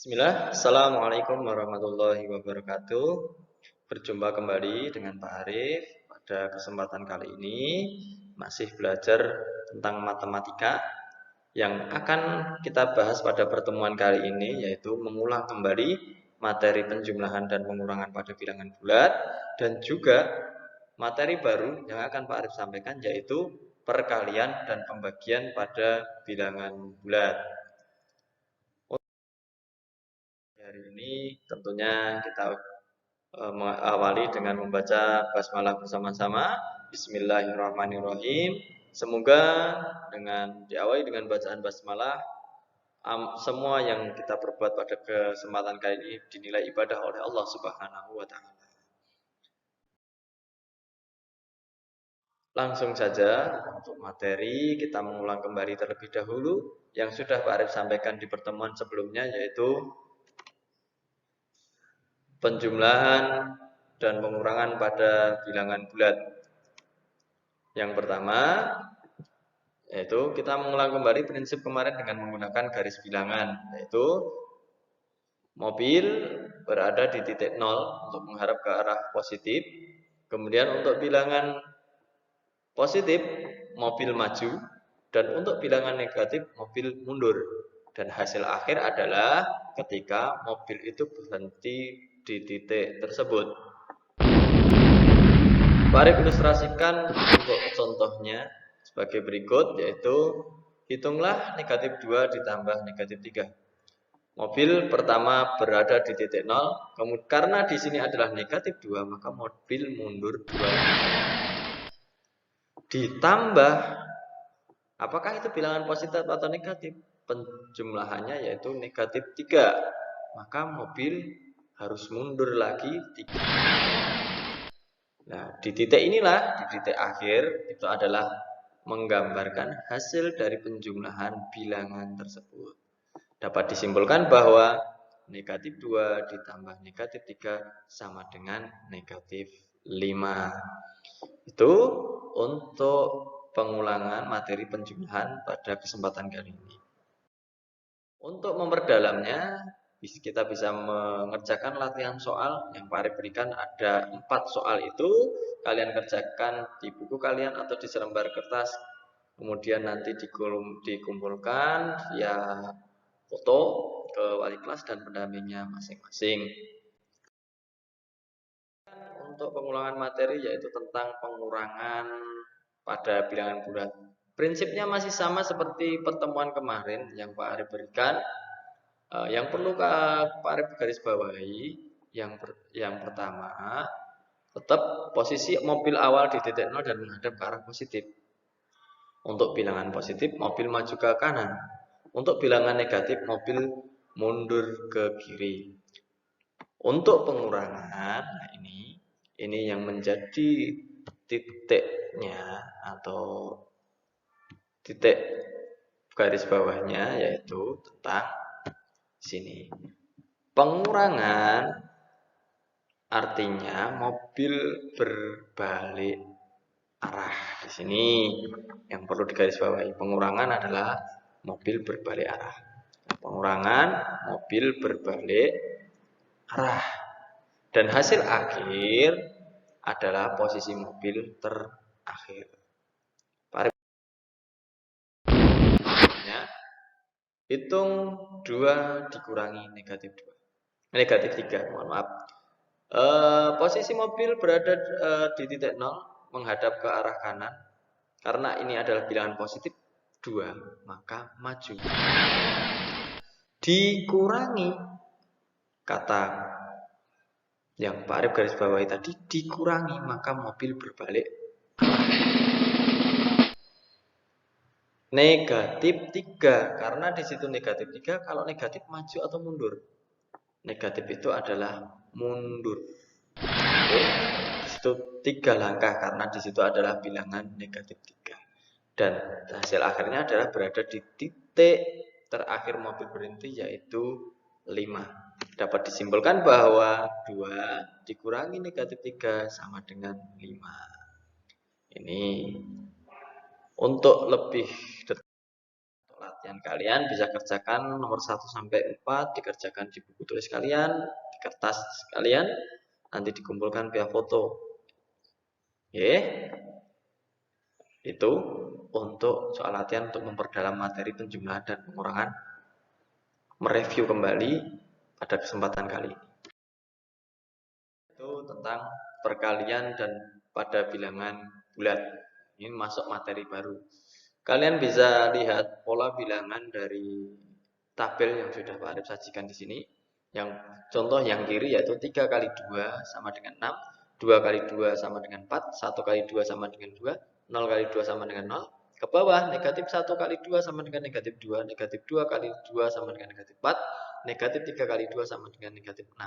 Bismillah, Assalamualaikum warahmatullahi wabarakatuh. Berjumpa kembali dengan Pak Arif. Pada kesempatan kali ini masih belajar tentang matematika. Yang akan kita bahas pada pertemuan kali ini yaitu mengulang kembali materi penjumlahan dan pengurangan pada bilangan bulat, dan juga materi baru yang akan Pak Arif sampaikan yaitu perkalian dan pembagian pada bilangan bulat. Hari ini tentunya kita awali dengan membaca basmalah bersama-sama. Bismillahirrahmanirrahim. Semoga dengan diawali dengan bacaan basmalah, semua yang kita perbuat pada kesempatan kali ini dinilai ibadah oleh Allah Subhanahu wa taala. Langsung saja untuk materi, kita mengulang kembali terlebih dahulu yang sudah Pak Arif sampaikan di pertemuan sebelumnya, yaitu penjumlahan dan pengurangan pada bilangan bulat. Yang pertama, yaitu kita mengulang kembali prinsip kemarin dengan menggunakan garis bilangan, yaitu mobil berada di titik 0 untuk menghadap ke arah positif. Kemudian untuk bilangan positif, mobil maju, dan untuk bilangan negatif, mobil mundur. Dan hasil akhir adalah ketika mobil itu berhenti di titik tersebut. Pak Arif ilustrasikan untuk contohnya sebagai berikut, yaitu hitunglah negatif 2 ditambah negatif 3. Mobil pertama berada di titik 0, kemudian karena di sini adalah negatif 2, maka mobil mundur 2. Ditambah, apakah itu bilangan positif atau negatif? Penjumlahannya yaitu negatif 3, maka mobil harus mundur lagi 3. Nah, di titik inilah, di titik akhir, itu adalah menggambarkan hasil dari penjumlahan bilangan tersebut. Dapat disimpulkan bahwa negatif 2 ditambah negatif 3 sama dengan negatif 5. Itu untuk pengulangan materi penjumlahan pada kesempatan kali ini. Untuk memperdalamnya, kita bisa mengerjakan latihan soal yang Pak Arif berikan. Ada 4 soal itu, kalian kerjakan di buku kalian atau di selembar kertas. Kemudian nanti dikumpulkan via foto ke wali kelas dan pendampingnya masing-masing. Untuk pengulangan materi yaitu tentang pengurangan pada bilangan bulat. Prinsipnya masih sama seperti pertemuan kemarin yang Pak Arif berikan. Yang perlu Pak Arif garis bawahi, yang pertama, tetap posisi mobil awal di titik 0 dan menghadap ke arah positif. Untuk bilangan positif, mobil maju ke kanan. Untuk bilangan negatif, mobil mundur ke kiri. Untuk pengurangan, nah ini yang menjadi titiknya atau titik garis bawahnya, yaitu tentang sini. Pengurangan artinya mobil berbalik arah. Di sini yang perlu digarisbawahi, pengurangan adalah mobil berbalik arah. Pengurangan mobil berbalik arah. Dan hasil akhir adalah posisi mobil terakhir. Hitung 2 dikurangi negatif 2. Negatif 3, mohon maaf. Posisi mobil berada di titik 0 menghadap ke arah kanan. Karena ini adalah bilangan positif 2, maka maju. Dikurangi kata yang Pak Arif garis bawahi tadi, dikurangi maka mobil berbalik negatif 3, karena di situ negatif 3, kalau negatif maju atau mundur. Negatif itu adalah mundur. Di situ 3 langkah karena di situ adalah bilangan negatif 3. Dan hasil akhirnya adalah berada di titik terakhir mobil berhenti, yaitu 5. Dapat disimpulkan bahwa 2 dikurangi negatif 3 sama dengan 5. Ini untuk lebih detail Dan kalian bisa kerjakan nomor 1 sampai 4, dikerjakan di buku tulis kalian, di kertas kalian, nanti dikumpulkan via foto. Oke. Itu untuk soal latihan untuk memperdalam materi penjumlahan dan pengurangan, mereview kembali pada kesempatan kali ini. Itu tentang perkalian dan pada bilangan bulat. Ini masuk materi baru. Kalian bisa lihat pola bilangan dari tabel yang sudah Pak Arif sajikan di sini. Yang contoh yang kiri yaitu 3 kali 2 sama dengan 6, 2 kali 2 sama dengan 4, 1 kali 2 sama dengan 2, 0 kali 2 sama dengan 0. Ke bawah, negatif 1 kali 2 sama dengan negatif 2, negatif 2 kali 2 sama dengan negatif 4, negatif 3 kali 2 sama dengan negatif 6.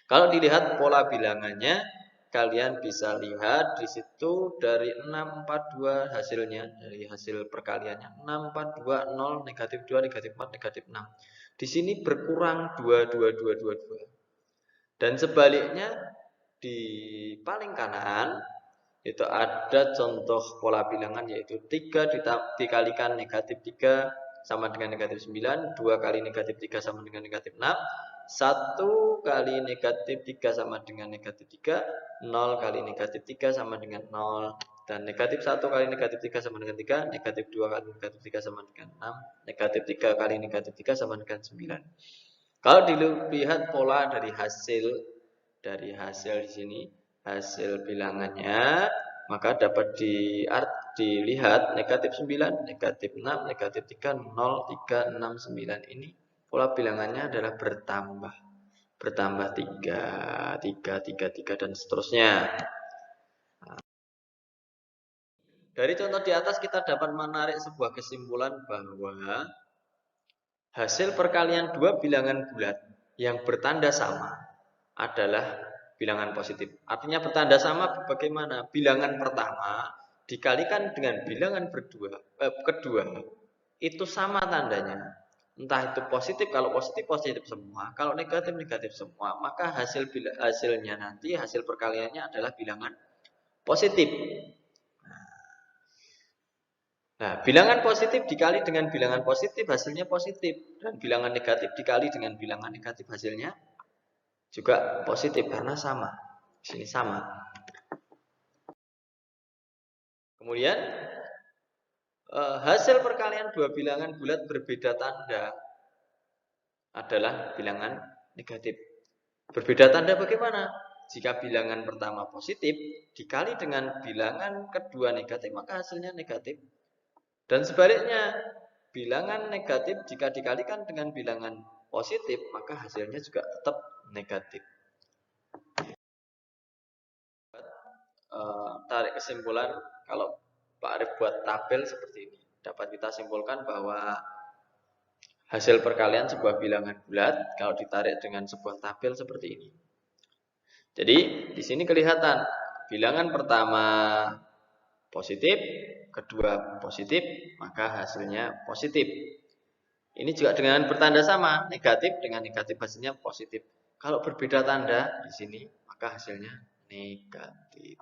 Kalau dilihat pola bilangannya, kalian bisa lihat di situ dari 642 hasilnya, dari hasil perkaliannya 642 0 negatif 2 negatif 4 negatif 6. Di sini berkurang 2 2 2 2 2. Dan sebaliknya di paling kanan itu ada contoh pola bilangan yaitu 3 dikalikan negatif 3 sama dengan negatif 9, 2 kali negatif 3 sama dengan negatif 6, 1 kali negatif 3 sama dengan negatif 3, 0 kali negatif 3 sama dengan 0, dan negatif 1 kali negatif 3 sama dengan 3, negatif 2 kali negatif 3 sama dengan 6, negatif 3 kali negatif 3 sama dengan 9. Kalau dilihat pola dari hasil di sini, hasil bilangannya, maka dapat dilihat negatif 9, negatif 6, negatif 3, 0, 3, 6, 9 ini pola bilangannya adalah bertambah. Bertambah 3, 3, 3, 3, dan seterusnya. Dari contoh di atas kita dapat menarik sebuah kesimpulan bahwa hasil perkalian dua bilangan bulat yang bertanda sama adalah bilangan positif. Artinya bertanda sama bagaimana? Bilangan pertama dikalikan dengan bilangan kedua itu sama tandanya. Entah itu positif, kalau positif positif semua, kalau negatif negatif semua, maka hasilnya nanti hasil perkaliannya adalah bilangan positif. Nah, bilangan positif dikali dengan bilangan positif hasilnya positif, dan bilangan negatif dikali dengan bilangan negatif hasilnya juga positif karena sama. Di sini sama. Kemudian hasil perkalian dua bilangan bulat berbeda tanda adalah bilangan negatif. Berbeda tanda bagaimana? Jika bilangan pertama positif dikali dengan bilangan kedua negatif, maka hasilnya negatif. Dan sebaliknya, bilangan negatif jika dikalikan dengan bilangan positif, maka hasilnya juga tetap negatif. Tarik kesimpulan, kalau Pak Arif buat tabel seperti ini, dapat kita simpulkan bahwa hasil perkalian sebuah bilangan bulat kalau ditarik dengan sebuah tabel seperti ini. Jadi di sini kelihatan bilangan pertama positif, kedua positif, maka hasilnya positif. Ini juga dengan bertanda sama, negatif dengan negatif hasilnya positif. Kalau berbeda tanda di sini, maka hasilnya negatif.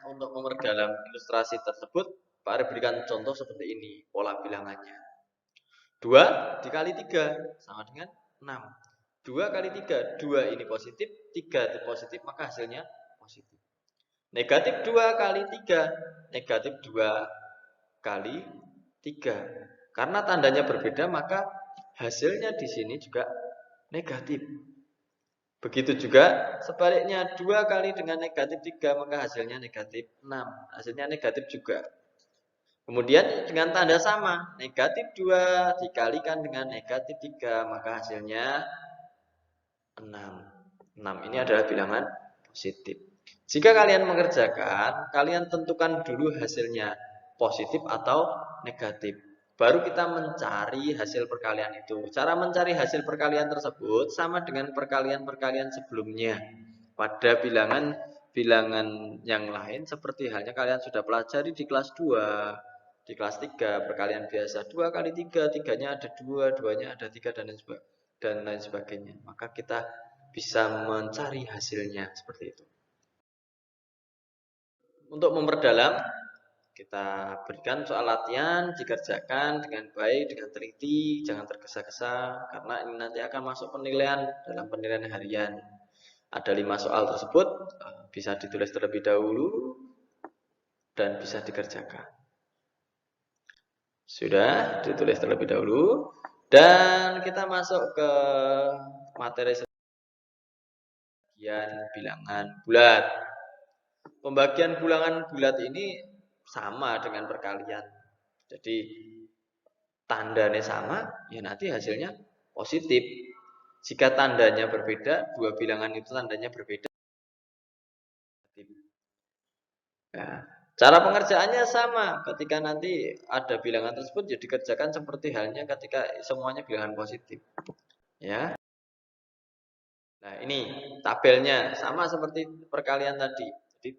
Untuk memperdalam ilustrasi tersebut, Pak Arif berikan contoh seperti ini, pola bilangannya. 2 dikali 3 sama dengan 6. 2 kali 3, 2 ini positif, 3 itu positif, maka hasilnya positif. Negatif 2 kali 3, negatif 2 kali 3. Karena tandanya berbeda, maka hasilnya di sini juga negatif. Begitu juga sebaliknya, 2 kali dengan negatif 3, maka hasilnya negatif 6. Hasilnya negatif juga. Kemudian dengan tanda sama, negatif 2 dikalikan dengan negatif 3, maka hasilnya 6. 6 ini adalah bilangan positif. Jika kalian mengerjakan, kalian tentukan dulu hasilnya positif atau negatif. Baru kita mencari hasil perkalian itu. Cara mencari hasil perkalian tersebut sama dengan perkalian-perkalian sebelumnya. Pada bilangan yang lain seperti halnya kalian sudah pelajari di kelas 2. Di kelas 3 perkalian biasa 2 kali 3, 3-nya ada 2, 2-nya ada 3, dan lain sebagainya. Maka kita bisa mencari hasilnya seperti itu. Untuk memperdalam, kita berikan soal latihan, dikerjakan dengan baik, dengan teliti, jangan tergesa-gesa, karena ini nanti akan masuk penilaian dalam penilaian harian. Ada 5 soal tersebut, bisa ditulis terlebih dahulu, dan bisa dikerjakan. Sudah ditulis terlebih dahulu, dan kita masuk ke materi pembagian bilangan bulat. Pembagian bilangan bulat ini sama dengan perkalian. Jadi tandanya sama, ya nanti hasilnya positif. Jika tandanya berbeda, dua bilangan itu tandanya berbeda. Ya. Cara pengerjaannya sama. Ketika nanti ada bilangan tersebut, ya dikerjakan seperti halnya ketika semuanya bilangan positif. Ya. Nah ini tabelnya sama seperti perkalian tadi. Jadi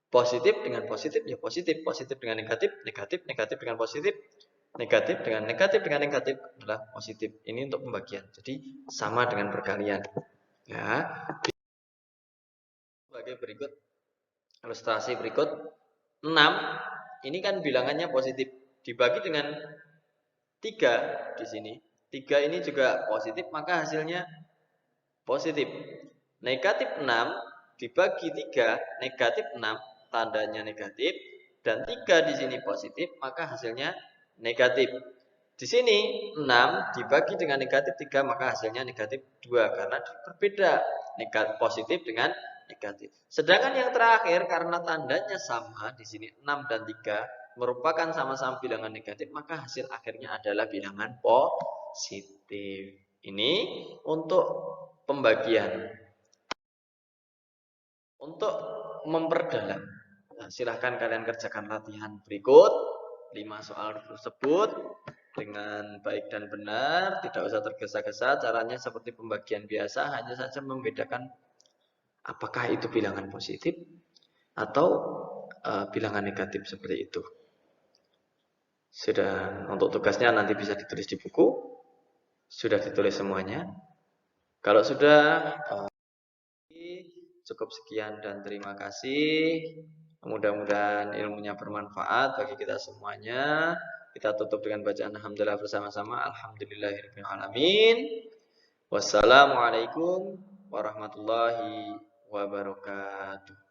positif dengan positif, ya positif. Positif dengan negatif, negatif, negatif dengan positif, negatif dengan negatif dengan negatif adalah positif. Ini untuk pembagian. Jadi sama dengan perkalian. Ya. Sebagai berikut, ilustrasi berikut 6 ini kan bilangannya positif. Dibagi dengan 3 di sini. 3 ini juga positif, maka hasilnya positif. Negatif 6 dibagi 3, negatif 6 tandanya negatif, dan 3 di sini positif, maka hasilnya negatif. Di sini 6 dibagi dengan negatif 3, maka hasilnya negatif 2 karena berbeda negatif positif dengan negatif. Sedangkan yang terakhir karena tandanya sama di sini 6 dan 3 merupakan sama-sama bilangan negatif, maka hasil akhirnya adalah bilangan positif. Ini untuk pembagian. Untuk memperdalam, nah, silahkan kalian kerjakan latihan berikut 5 soal tersebut dengan baik dan benar, tidak usah tergesa-gesa. Caranya seperti pembagian biasa, hanya saja membedakan apakah itu bilangan positif atau bilangan negatif seperti itu. Sudah, untuk tugasnya nanti bisa ditulis di buku. Sudah ditulis semuanya. Kalau sudah, cukup sekian dan terima kasih. Mudah-mudahan ilmunya bermanfaat bagi kita semuanya. Kita tutup dengan bacaan alhamdulillah bersama-sama. Alhamdulillahirabbil alamin. Wassalamualaikum warahmatullahi wabarakatuh.